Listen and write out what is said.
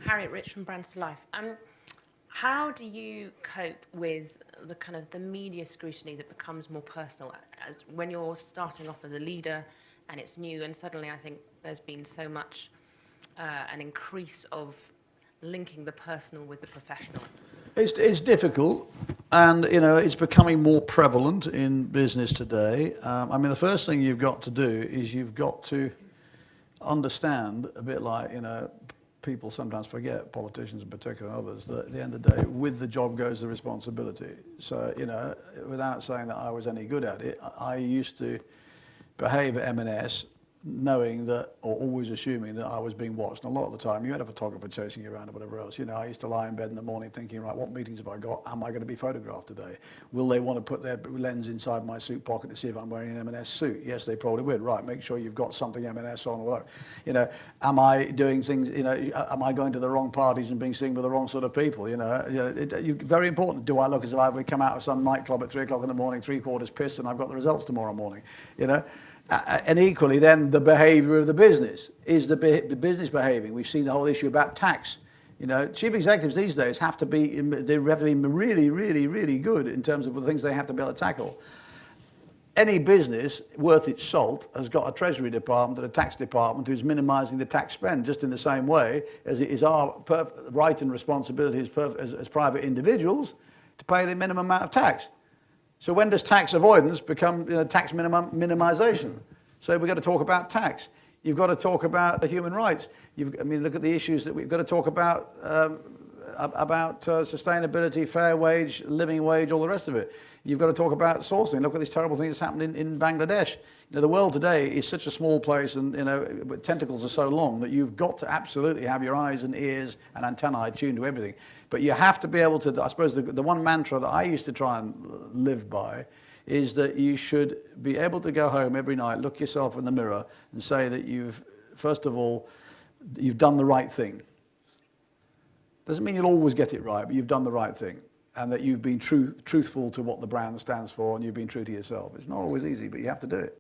Harriet Rich from Brands to Life. How do you cope with the kind of the media scrutiny that becomes more personal as when you're starting off as a leader and it's new, and suddenly I think there's been so much an increase of linking the personal with the professional? It's difficult, and it's becoming more prevalent in business today. I mean, the first thing you've got to do is you've got to understand, a bit like people sometimes forget, politicians in particular and others, that at the end of the day, with the job goes the responsibility. So without saying that I was any good at it, I used to behave at M&S knowing that, or always assuming that I was being watched. And a lot of the time, you had a photographer chasing you around or whatever else. I used to lie in bed in the morning thinking, right, what meetings have I got? Am I going to be photographed today? Will they want to put their lens inside my suit pocket to see if I'm wearing an M&S suit? Yes, they probably would. Right, make sure you've got something M&S on or whatever. Am I doing things, am I going to the wrong parties and being seen with the wrong sort of people? Very important. Do I look as if I've come out of some nightclub at 3 o'clock in the morning, 3/4 pissed, and I've got the results tomorrow morning? And equally, then the behaviour of the business. Is the business behaving? We've seen the whole issue about tax. Chief executives these days have to be really, really, really good in terms of the things they have to be able to tackle. Any business worth its salt has got a treasury department and a tax department who's minimising the tax spend, just in the same way as it is our right and responsibility as private individuals to pay the minimum amount of tax. So when does tax avoidance become tax minimisation? So we've got to talk about tax. You've got to talk about the human rights. Look at the issues that we've got to talk about sustainability, fair wage, living wage, all the rest of it. You've got to talk about sourcing. Look at this terrible thing that's happened in Bangladesh. The world today is such a small place, and tentacles are so long that you've got to absolutely have your eyes and ears and antennae tuned to everything. But you have to be able to, I suppose the one mantra that I used to try and live by is that you should be able to go home every night, look yourself in the mirror and say that first of all, you've done the right thing. Doesn't mean you'll always get it right, but you've done the right thing. And that you've been truthful to what the brand stands for, and you've been true to yourself. It's not always easy, but you have to do it.